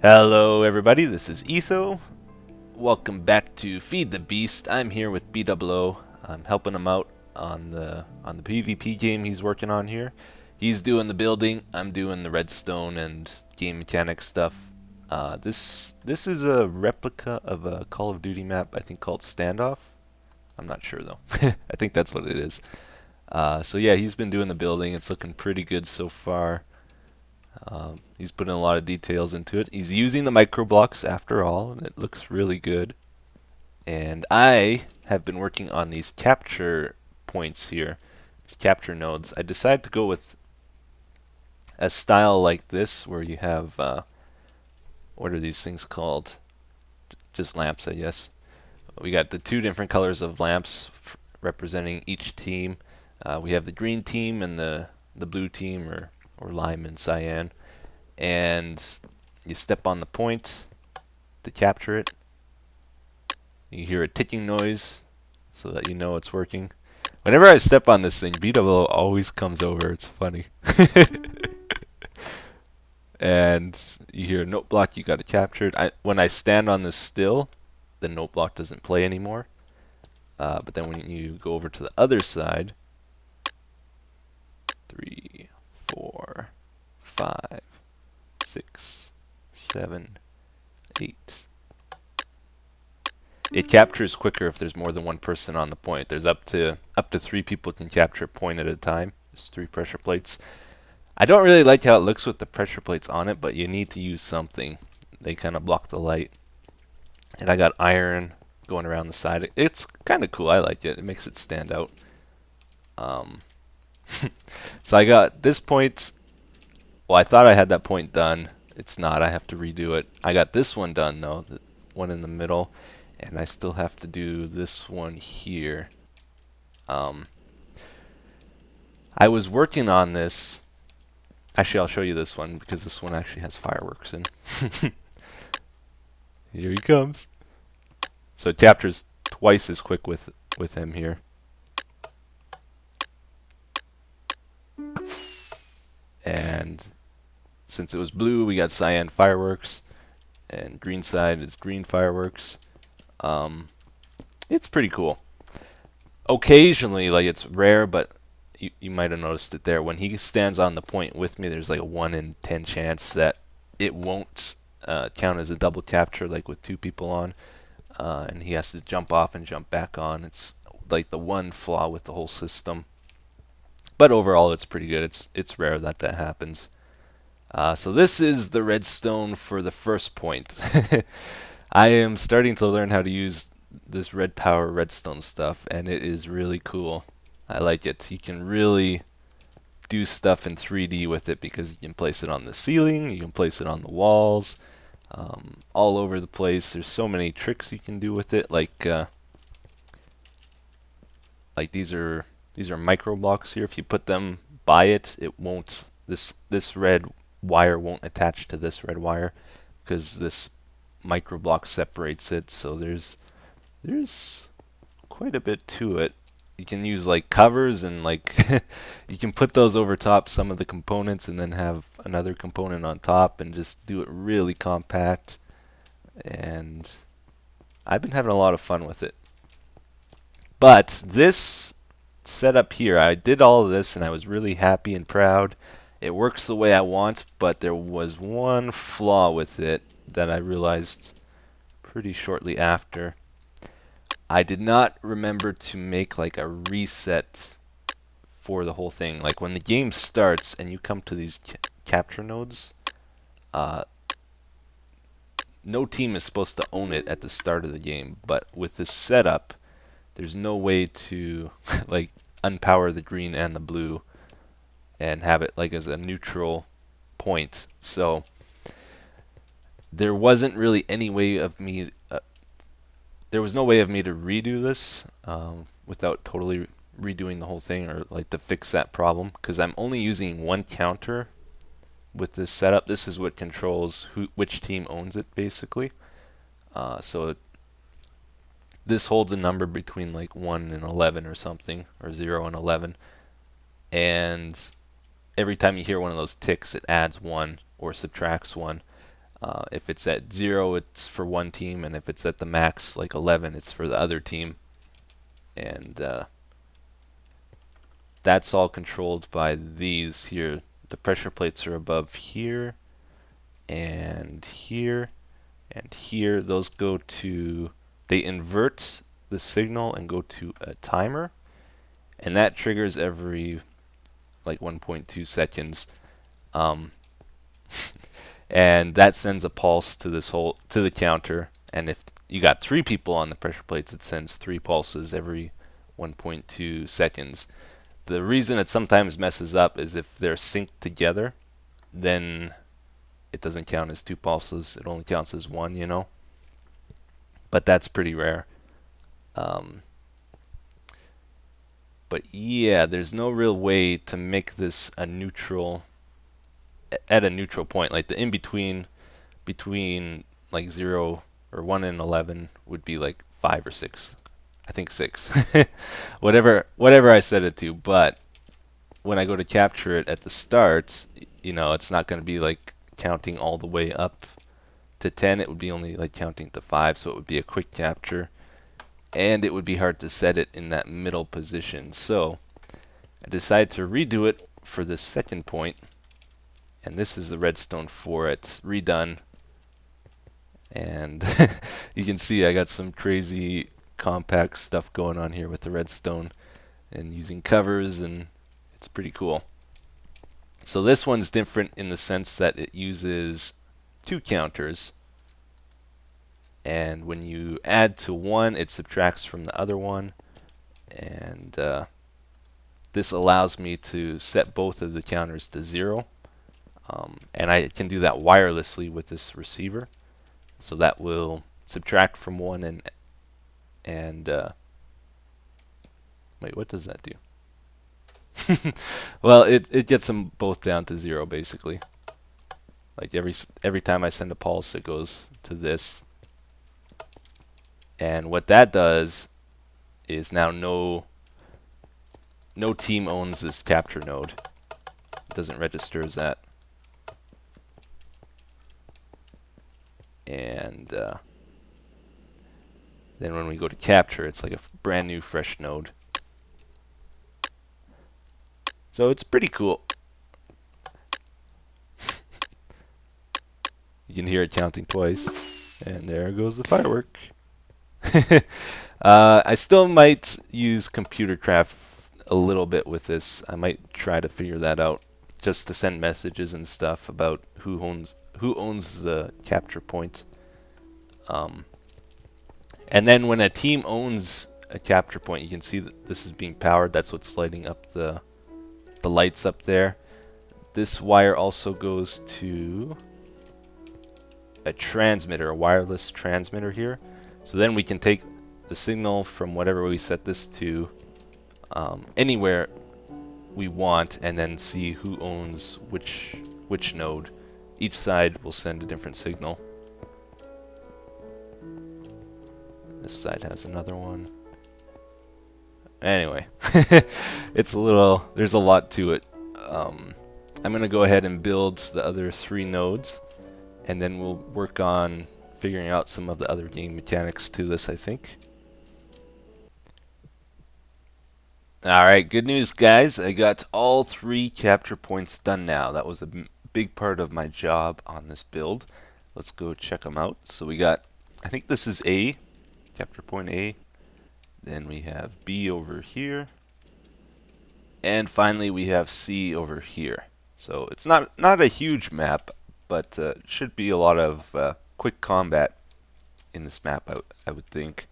Hello everybody, this is Etho. Welcome back to Feed the Beast. I'm here with Bdub. I'm helping him out on the PvP game he's working on here. He's doing the building, I'm doing the redstone and game mechanic stuff. This is a replica of a Call of Duty map, I think called Standoff. I'm not sure though. I think that's what it is. So yeah, he's been doing the building. It's looking pretty good so far. He's putting a lot of details into it. He's using the micro blocks after all, and it looks really good. And I have been working on these capture points here, these capture nodes. I decided to go with a style like this, where you have, what are these things called? Just lamps, I guess. We got the two different colors of lamps representing each team. We have the green team and the blue team, or lime and cyan. And you step on the point to capture it. You hear a ticking noise so that you know it's working. Whenever I step on this thing, Bdub always comes over. It's funny. And you hear a note block, you got to capture it. When I stand on this still, the note block doesn't play anymore. But then when you go over to the other side, 3, 4, 5, 6, 7, 8. It captures quicker if there's more than one person on the point. There's up to 3 people can capture a point at a time. There's 3 pressure plates. I don't really like how it looks with the pressure plates on it, but you need to use something. They kind of block the light. And I got iron going around the side. It's kind of cool. I like it. It makes it stand out. So I got this point. Well, I thought I had that point done. It's not. I have to redo it. I got this one done, though. The one in the middle. And I still have to do this one here. I was working on this. Actually, I'll show you this one, because this one actually has fireworks in. Here he comes. So it captures twice as quick with him here. And since it was blue, we got cyan fireworks, and green side is green fireworks. It's pretty cool. Occasionally, like, it's rare, but you might have noticed it there. When he stands on the point with me, there's like a 1 in 10 chance that it won't count as a double capture, like with 2 people on, and he has to jump off and jump back on. It's like the one flaw with the whole system. But overall, it's pretty good. It's rare that happens. So this is the redstone for the first point. I am starting to learn how to use this red power redstone stuff, and it is really cool. I like it. You can really do stuff in 3D with it, because you can place it on the ceiling, you can place it on the walls, all over the place. There's so many tricks you can do with it. Like these are micro blocks here. If you put them by it, it won't. This red wire won't attach to this red wire, because this micro block separates it. So there's quite a bit to it. You can use like covers, and like you can put those over top some of the components, and then have another component on top, and just do it really compact. And I've been having a lot of fun with it. But this setup here, I did all of this, and I was really happy and proud. It works the way I want, but there was one flaw with it that I realized pretty shortly after. I did not remember to make like a reset for the whole thing. Like when the game starts and you come to these capture nodes, no team is supposed to own it at the start of the game. But with this setup, there's no way to like unpower the green and the blue and have it like as a neutral point. So there wasn't really any way of me. There was no way of me to redo this without totally redoing the whole thing, or like to fix that problem, because I'm only using one counter with this setup. This is what controls which team owns it, basically. So this holds a number between like 1 and 11 or something, or 0 and 11. And every time you hear one of those ticks, it adds 1 or subtracts 1. If it's at 0, it's for one team, and if it's at the max, like 11, it's for the other team. And that's all controlled by these here. The pressure plates are above here, and here, and here. Those go to, they invert the signal and go to a timer, and that triggers every like 1.2 seconds. And that sends a pulse to the counter, and if you got 3 people on the pressure plates, it sends 3 pulses every 1.2 seconds. The reason it sometimes messes up is if they're synced together, then it doesn't count as 2 pulses, it only counts as 1, you know. But that's pretty rare. But yeah, there's no real way to make this a neutral, at a neutral point. Like the in-between, between like 0 or 1 and 11 would be like 5 or 6. I think 6. whatever I set it to. But when I go to capture it at the start, you know, it's not going to be like counting all the way up to 10. It would be only like counting to 5, so it would be a quick capture, and it would be hard to set it in that middle position. So I decided to redo it for the second point, and this is the redstone for it redone. And you can see I got some crazy compact stuff going on here with the redstone and using covers, and it's pretty cool. So this one's different in the sense that it uses 2 counters, and when you add to one, it subtracts from the other one, and this allows me to set both of the counters to 0, and I can do that wirelessly with this receiver. So that will subtract from 1 and wait, what does that do? Well, it gets them both down to 0 basically. Like every time I send a pulse, it goes to this. And what that does is now no team owns this capture node. It doesn't register as that. And then when we go to capture, it's like a brand new fresh node. So it's pretty cool. You can hear it counting twice, and there goes the firework. I still might use computer craft a little bit with this. I might try to figure that out, just to send messages and stuff about who owns the capture point. And then when a team owns a capture point, you can see that this is being powered. That's what's lighting up the lights up there. This wire also goes to a transmitter, a wireless transmitter here. So then we can take the signal from whatever we set this to anywhere we want, and then see who owns which node. Each side will send a different signal. This side has another one. Anyway, it's there's a lot to it. I'm going to go ahead and build the other 3 nodes, and then we'll work on figuring out some of the other game mechanics to this, I think. Alright, good news guys. I got all 3 capture points done now. That was a big part of my job on this build. Let's go check them out. So we got, I think this is A, capture point A. Then we have B over here. And finally we have C over here. So it's not a huge map, but should be a lot of quick combat in this map, I would think.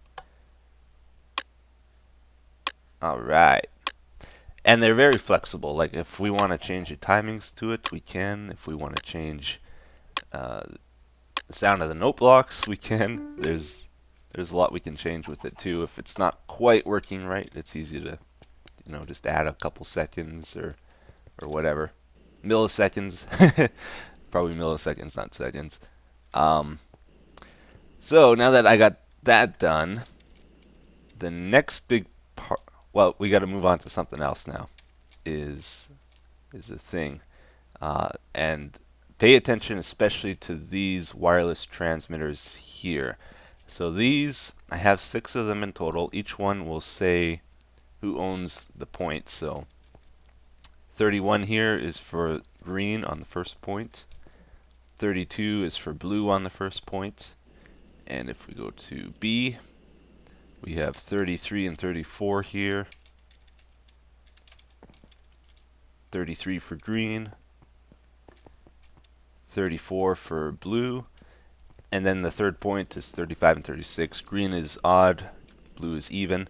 Alright. And they're very flexible. Like if we want to change the timings to it, we can. If we want to change the sound of the note blocks, we can. There's a lot we can change with it too. If it's not quite working right, it's easy to, you know, just add a couple seconds or whatever. Milliseconds. Probably milliseconds, not seconds. So now that I got that done, the next big part, well, we got to move on to something else now, is a thing. And Pay attention especially to these wireless transmitters here. So these, I have 6 of them in total. Each one will say who owns the point. So 31 here is for green on the first point. 32 is for blue on the first point. And if we go to B, we have 33 and 34 here. 33 for green. 34 for blue. And then the third point is 35 and 36. Green is odd, blue is even.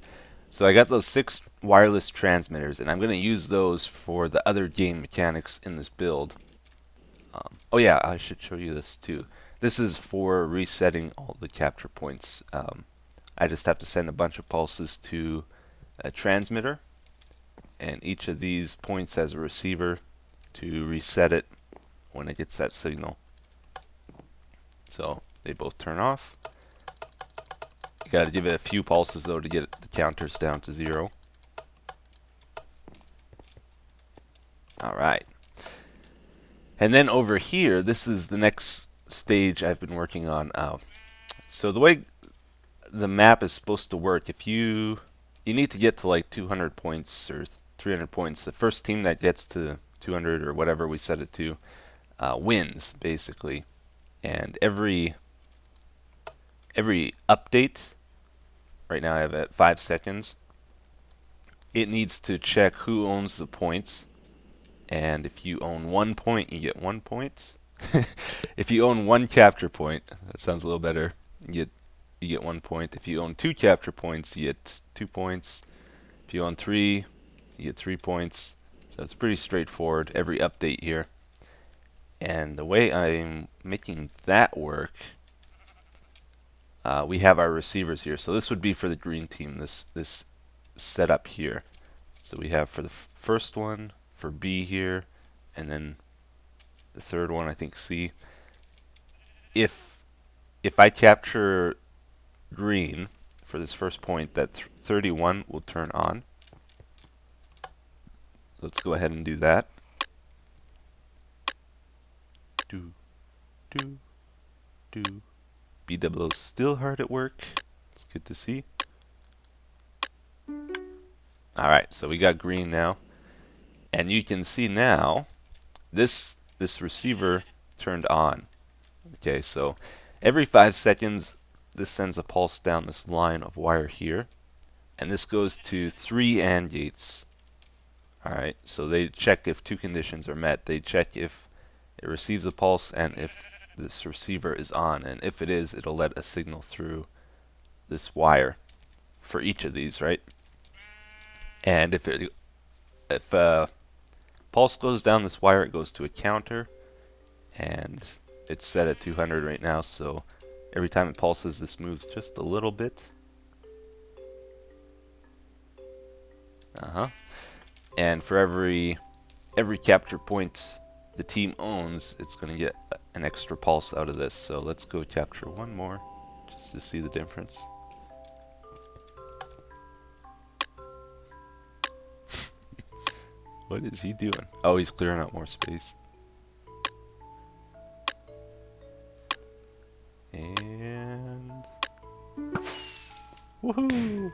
So I got those 6 wireless transmitters, and I'm going to use those for the other game mechanics in this build. Oh yeah, I should show you this too. This is for resetting all the capture points. I just have to send a bunch of pulses to a transmitter, and each of these points has a receiver to reset it when it gets that signal. So they both turn off. You got to give it a few pulses though to get the counters down to 0. Alright. And then over here, this is the next stage I've been working on. So the way the map is supposed to work, if you need to get to like 200 points or 300 points. The first team that gets to 200 or whatever we set it to wins, basically. And every update, right now I have at 5 seconds, it needs to check who owns the points. And if you own 1 point, you get 1 point. If you own 1 capture point, that sounds a little better, you get 1 point. If you own 2 capture points, you get 2 points. If you own 3, you get 3 points. So it's pretty straightforward, every update here. And the way I'm making that work, we have our receivers here. So this would be for the green team, this setup here. So we have for the first one, for B here, and then the third one, I think C. If I capture green for this first point, that 31 will turn on. Let's go ahead and do that. Bdub still hard at work. It's good to see. Alright, so we got green now. And you can see now this receiver turned on. Okay, so every 5 seconds this sends a pulse down this line of wire here. And this goes to 3 AND gates. Alright, so they check if 2 conditions are met. They check if it receives a pulse and if this receiver is on. And if it is, it'll let a signal through this wire for each of these, right? And if pulse goes down this wire, it goes to a counter. And it's set at 200 right now, so every time it pulses, this moves just a little bit. And for every capture point the team owns, it's going to get an extra pulse out of this. So let's go capture one more just to see the difference. What is he doing? Oh, he's clearing out more space. And woohoo!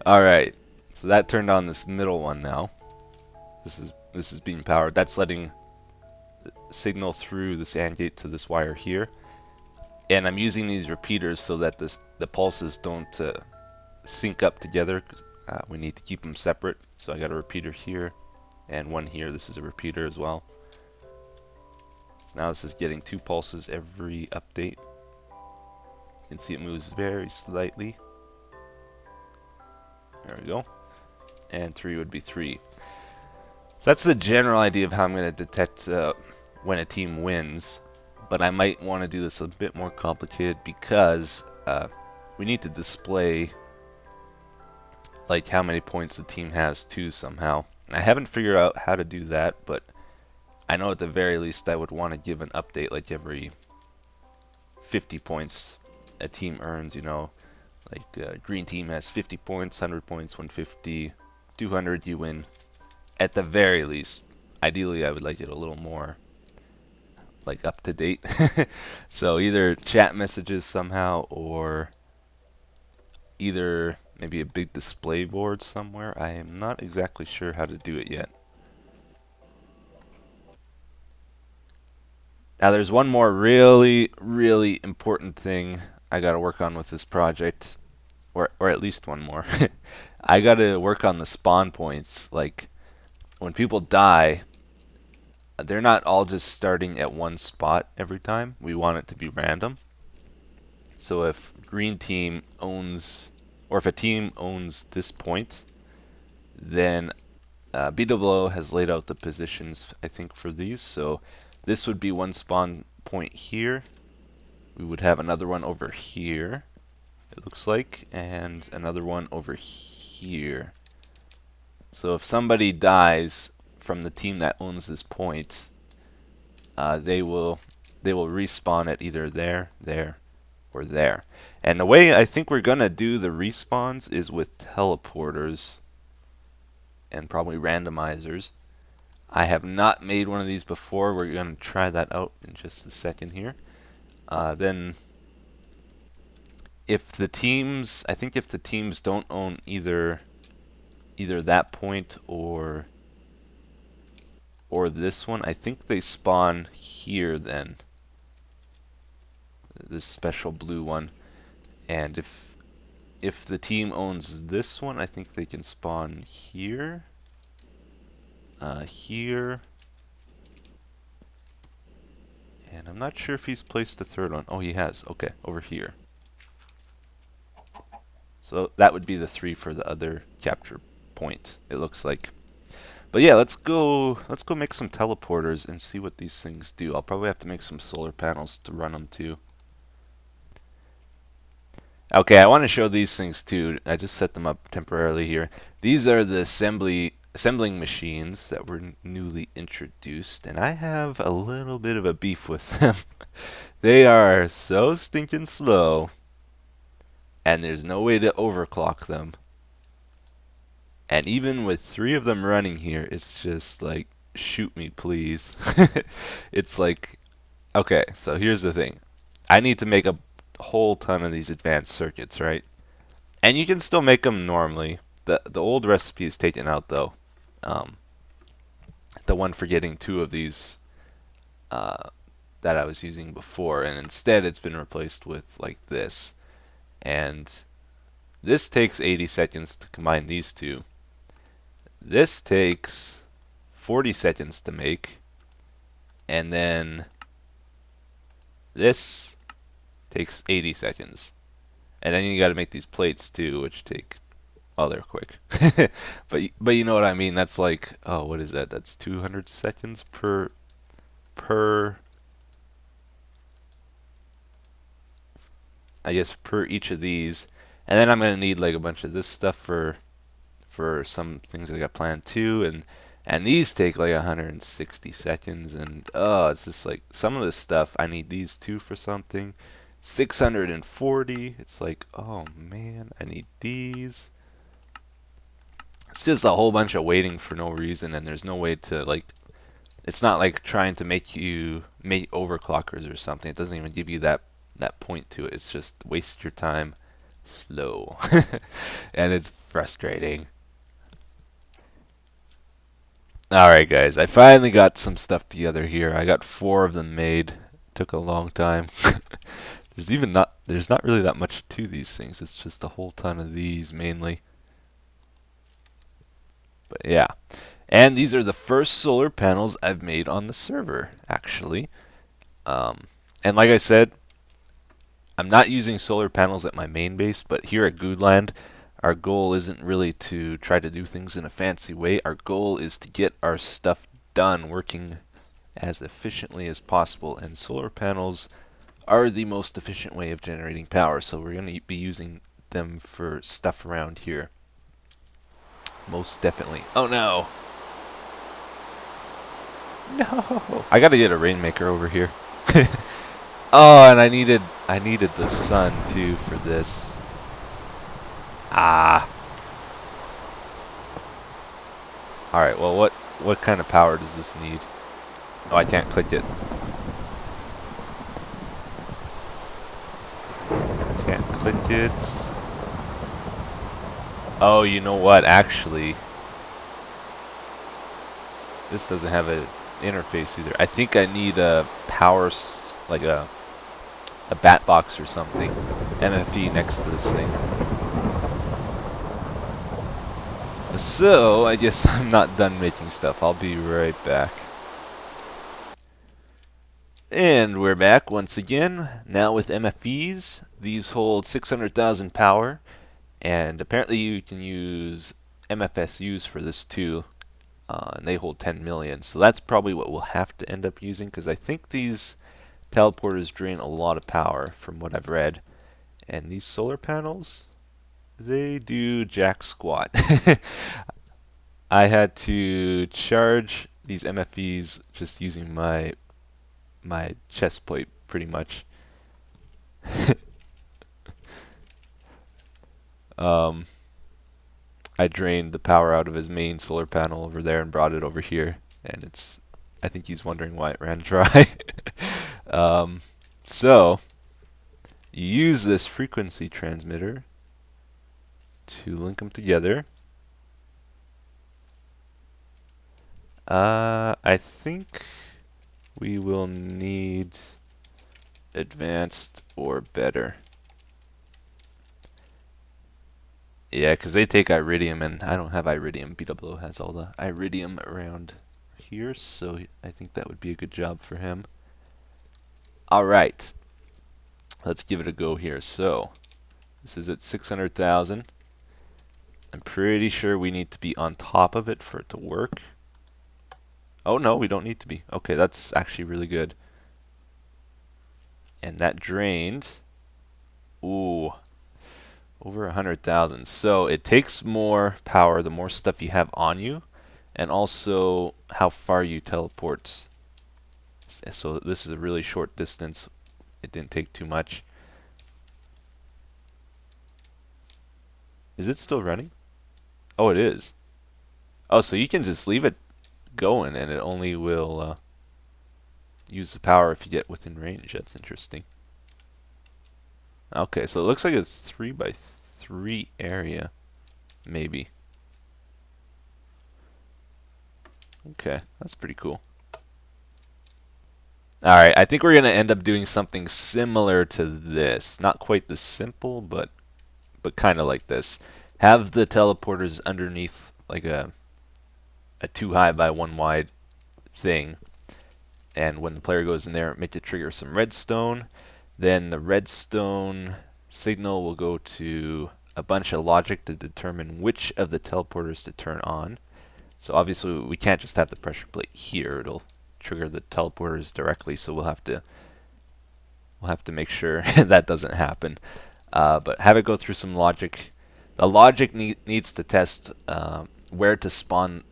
All right, so that turned on this middle one now. This is being powered. That's letting the signal through this AND gate to this wire here. And I'm using these repeaters so that the pulses don't sync up together. We need to keep them separate. So I got a repeater here and one here. This is a repeater as well. So now this is getting 2 pulses every update. You can see it moves very slightly. There we go. And 3 would be 3. So that's the general idea of how I'm going to detect when a team wins. But I might want to do this a bit more complicated because we need to display like how many points the team has too somehow. And I haven't figured out how to do that, but I know at the very least I would want to give an update like every 50 points a team earns, you know. Like green team has 50 points, 100 points, 150, 200 you win. At the very least, ideally I would like it a little more like up to date. So either chat messages somehow, or either maybe a big display board somewhere. I am not exactly sure how to do it yet. Now there's one more really, really important thing I gotta work on with this project, or at least one more. I gotta work on the spawn points. Like, when people die, they're not all just starting at one spot every time. We want it to be random. So if green team owns, or if a team owns this point, then Bdub has laid out the positions, I think, for these. So this would be one spawn point here. We would have another one over here, it looks like, and another one over here. So if somebody dies from the team that owns this point, they will respawn at either there, or there. And the way I think we're gonna do the respawns is with teleporters and probably randomizers. I have not made one of these before. We're gonna try that out in just a second here. Then if the teams, I think if the teams don't own either that point or this one, I think they spawn here then. This special blue one. And if the team owns this one, I think they can spawn here, here, and I'm not sure if he's placed the third one. Oh, he has. Okay, over here. So that would be the 3 for the other capture point, it looks like. But yeah, let's go make some teleporters and see what these things do. I'll probably have to make some solar panels to run them too. Okay, I want to show these things too. I just set them up temporarily here. These are the assembling machines that were newly introduced, and I have a little bit of a beef with them. They are so stinking slow, and there's no way to overclock them. And even with 3 of them running here, it's just like, shoot me please. It's like, okay, so here's the thing. I need to make a whole ton of these advanced circuits, right? And you can still make them normally. The old recipe is taken out though. The one for getting 2 of these that I was using before, and instead it's been replaced with like this. And this takes 80 seconds to combine these 2. This takes 40 seconds to make, and then this takes 80 seconds. And then you got to make these plates too, which take, oh, they're quick. but you know what I mean. That's like, oh, what is that? That's 200 seconds per I guess per each of these. And then I'm gonna need like a bunch of this stuff for some things I got planned too, and these take like 160 seconds, and oh, it's just like some of this stuff I need these two for something. 640. It's like, oh man, I need these. It's just a whole bunch of waiting for no reason, and there's no way to, like, it's not like trying to make overclockers or something. It doesn't even give you that point to it. It's just waste your time, slow, and it's frustrating. Alright guys, I finally got some stuff together here. I got 4 of them made. Took a long time. There's not really that much to these things. It's just a whole ton of these mainly. But yeah. And these are the first solar panels I've made on the server, actually. And like I said, I'm not using solar panels at my main base, but here at GuudeLand, our goal isn't really to try to do things in a fancy way. Our goal is to get our stuff done working as efficiently as possible, and solar panels are the most efficient way of generating power, so we're going to be using them for stuff around here. Most definitely. Oh no! No! I gotta get a rainmaker over here. Oh, and I needed the sun too for this. Ah. Alright, well, what what kind of power does this need? Oh, I can't click it. Can't click it. Oh, you know what? Actually, this doesn't have an interface either. I think I need a power, like a bat box or something. MFE next to this thing. So, I guess I'm not done making stuff. I'll be right back. And we're back once again, now with MFEs. These hold 600,000 power, and apparently you can use MFSUs for this too, and they hold 10 million. So that's probably what we'll have to end up using, because I think these teleporters drain a lot of power from what I've read. And these solar panels, they do jack squat. I had to charge these MFEs just using my chest plate, pretty much. I drained the power out of his main solar panel over there and brought it over here, and I think he's wondering why it ran dry. So you use this frequency transmitter to link them together. I think we will need advanced or better. Yeah, because they take iridium, and I don't have iridium. Bdub has all the iridium around here, so I think that would be a good job for him. Alright, let's give it a go here. So, this is at 600,000. I'm pretty sure we need to be on top of it for it to work. Oh no, we don't need to be. Okay, that's actually really good. And that drained, ooh, over 100,000. So it takes more power the more stuff you have on you, and also how far you teleport. So this is a really short distance. It didn't take too much. Is it still running? Oh, it is. Oh, so you can just leave it going, and it only will use the power if you get within range. That's interesting. Okay, so it looks like a 3x3 area, maybe. Okay, that's pretty cool. Alright, I think we're going to end up doing something similar to this. Not quite this simple, but kind of like this. Have the teleporters underneath like a 2 high by 1 wide thing. And when the player goes in there, make it trigger some redstone. Then the redstone signal will go to a bunch of logic to determine which of the teleporters to turn on. So obviously we can't just have the pressure plate here. It'll trigger the teleporters directly, so we'll have to make sure that doesn't happen. But have it go through some logic. The logic needs to test where to spawn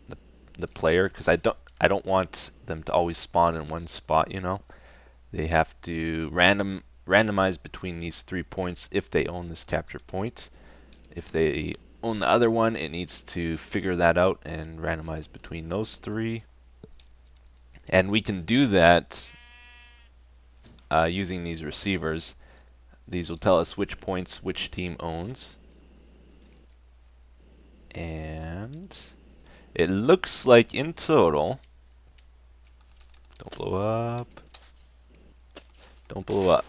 the player, because I don't want them to always spawn in one spot. You know, they have to randomize between these 3 points if they own this capture point. If they own the other one, it needs to figure that out and randomize between those 3. And we can do that using these receivers. These will tell us which points which team owns. And it looks like in total, don't blow up. Don't blow up.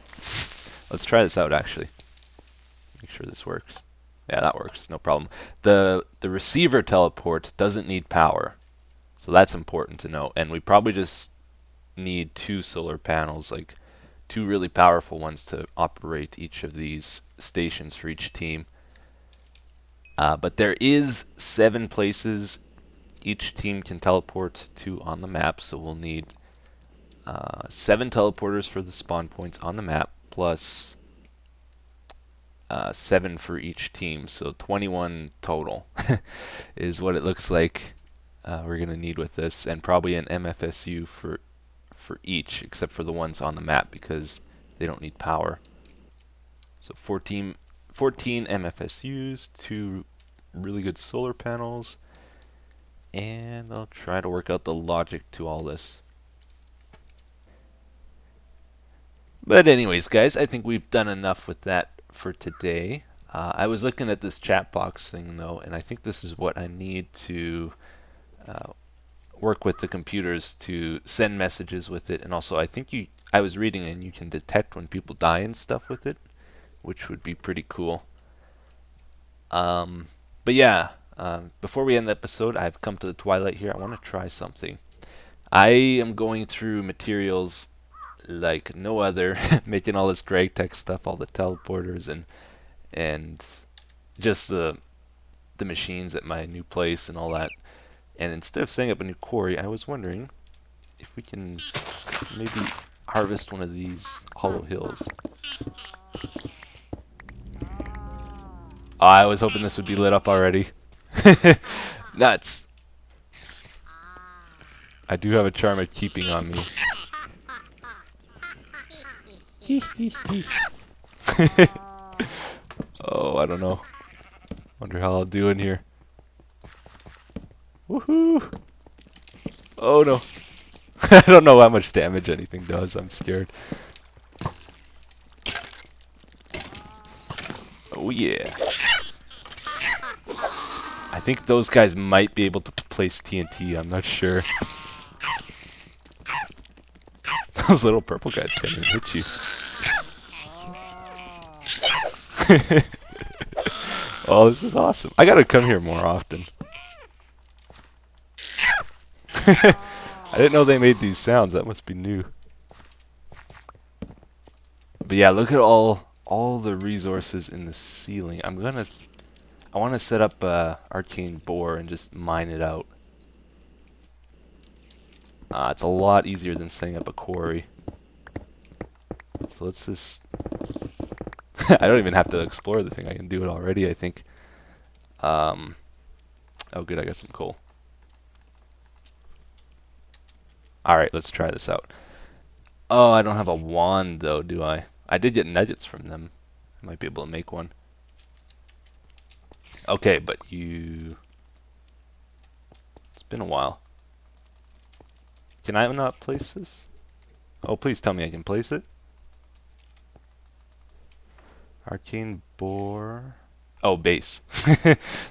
Let's try this out actually. Make sure this works. Yeah, that works, no problem. The receiver teleport doesn't need power, so that's important to know. And we probably just need 2 solar panels, like 2 really powerful ones to operate each of these stations for each team. But there is 7 places each team can teleport to on the map, so we'll need 7 teleporters for the spawn points on the map, plus 7 for each team, so 21 total is what it looks like we're going to need with this, and probably an MFSU for each, except for the ones on the map, because they don't need power. So 14 MFSUs, 2 really good solar panels, And I'll try to work out the logic to all this. But anyways, guys, I think we've done enough with that for today. I was looking at this chat box thing, though, and I think this is what I need to work with the computers to send messages with it. And also, I think I was reading and you can detect when people die and stuff with it, which would be pretty cool. But yeah, before we end the episode, I've come to the Twilight here. I want to try something. I am going through materials like no other, making all this drag tech stuff, all the teleporters, and just the machines at my new place and all that. And instead of setting up a new quarry, I was wondering if we can maybe harvest one of these hollow hills. Oh, I was hoping this would be lit up already. Nuts. I do have a charm of keeping on me. Oh, I don't know. Wonder how I'll do in here. Woohoo! Oh no. I don't know how much damage anything does. I'm scared. Oh yeah. I think those guys might be able to place TNT. I'm not sure. Those little purple guys can't even hit you. Oh, this is awesome. I gotta come here more often. I didn't know they made these sounds. That must be new. But yeah, look at all the resources in the ceiling. I want to set up a arcane bore and just mine it out. It's a lot easier than setting up a quarry. So let's just... I don't even have to explore the thing. I can do it already, I think. Oh good, I got some coal. Alright, let's try this out. Oh, I don't have a wand though, do I? I did get nuggets from them. I might be able to make one. Okay, but it's been a while. Can I not place this? Oh, please tell me I can place it. Arcane bore. Oh, base.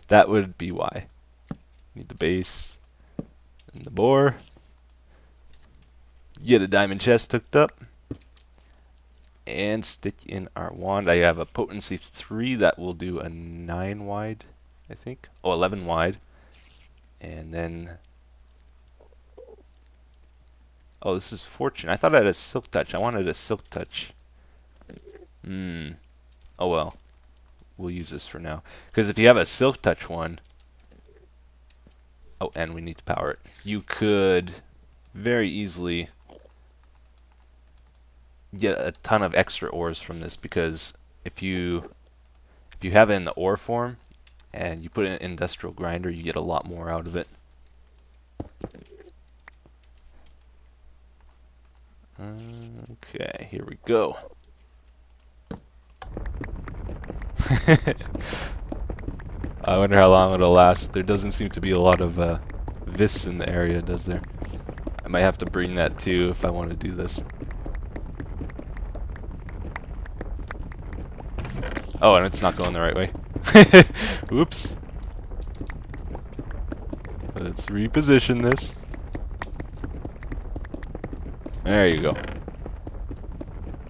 That would be why. Need the base and the bore. Get a diamond chest hooked up. And stick in our wand. I have a potency 3 that will do a 9 wide, I think. Oh, 11 wide. And then... Oh, this is fortune. I thought I had a silk touch. I wanted a silk touch. Oh well. We'll use this for now. Because if you have a silk touch one... Oh, and we need to power it. You could very easily get a ton of extra ores from this, because if you have it in the ore form and you put it in an industrial grinder, you get a lot more out of it. Okay, here we go. I wonder how long it'll last. There doesn't seem to be a lot of vis in the area, does there? I might have to bring that too if I want to do this. Oh, and it's not going the right way. Oops. Let's reposition this. There you go.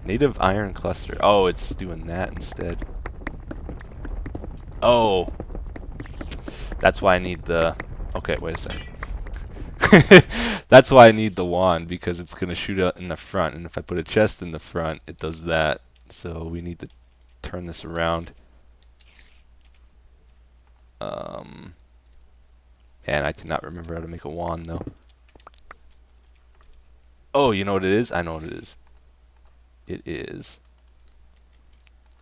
Native iron cluster. Oh, it's doing that instead. Oh. That's why I need the... Okay, wait a second. That's why I need the wand, because it's going to shoot out in the front. And if I put a chest in the front, it does that. So we need to turn this around. And I cannot remember how to make a wand, though. Oh, you know what it is? I know what it is. It is...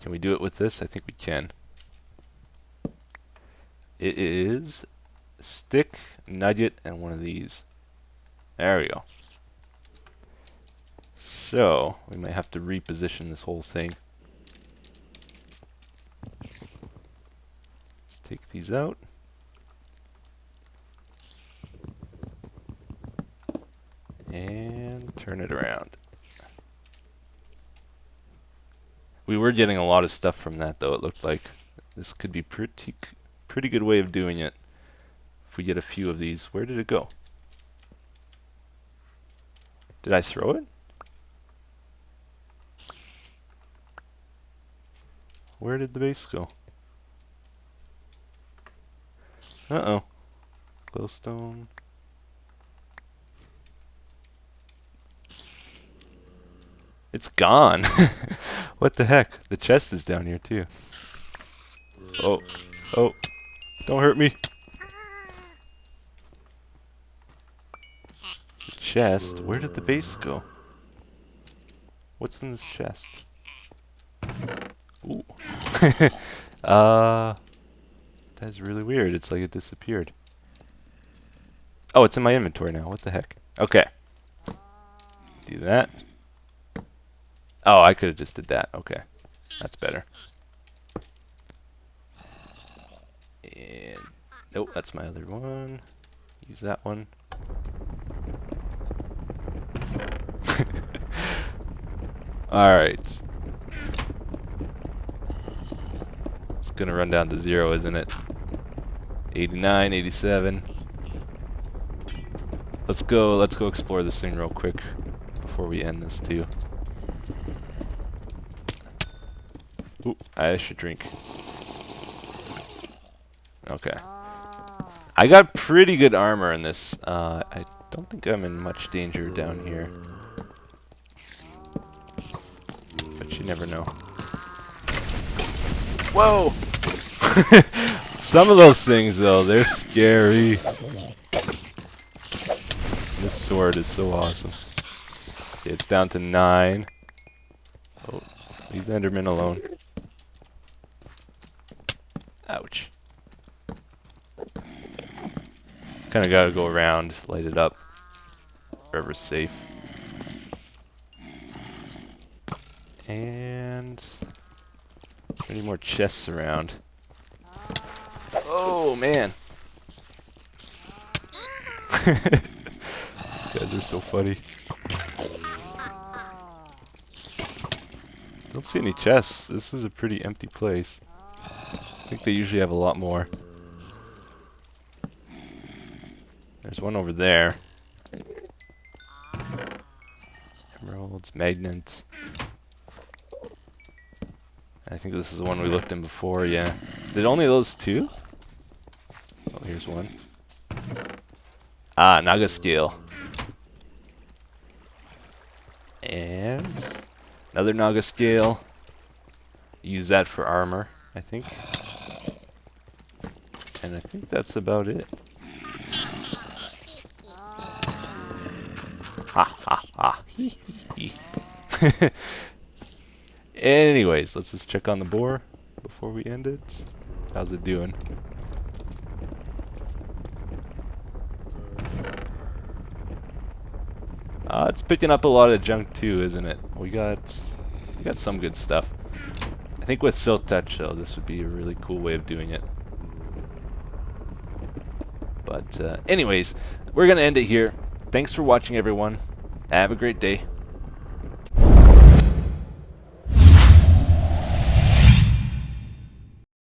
Can we do it with this? I think we can. It is stick, nugget, and one of these. There we go. So, we might have to reposition this whole thing. Let's take these out. Turn it around. We were getting a lot of stuff from that, though, it looked like. This could be pretty good way of doing it. If we get a few of these. Where did it go? Did I throw it? Where did the base go? Uh-oh. Glowstone. It's gone. What the heck? The chest is down here too. Oh. Oh. Don't hurt me. The chest. Where did the base go? What's in this chest? Ooh. That's really weird. It's like it disappeared. Oh, it's in my inventory now. What the heck? Okay. Do that. Oh, I could have just did that. Okay. That's better. And nope, that's my other one. Use that one. Alright. It's gonna run down to 0, isn't it? 89, 87. Let's go explore this thing real quick before we end this too. Ooh, I should drink. Okay. I got pretty good armor in this. I don't think I'm in much danger down here. But you never know. Whoa! Some of those things, though, they're scary. This sword is so awesome. Okay, it's down to 9. Oh, leave the Enderman alone. Ouch. Kinda gotta go around, light it up. Wherever's safe. And any more chests around? Oh man. These guys are so funny. Don't see any chests. This is a pretty empty place. I think they usually have a lot more. There's one over there. Emeralds, magnets. I think this is the one we looked in before, yeah. Is it only those two? Oh, here's one. Ah, Naga scale. And another Naga scale. Use that for armor, I think. And I think that's about it. Ha ha ha. Hee hee hee. Anyways, let's just check on the boar before we end it. How's it doing? It's picking up a lot of junk too, isn't it? We got some good stuff. I think with Silk Touch though, this would be a really cool way of doing it. But anyways, we're gonna end it here. Thanks for watching, everyone. Have a great day.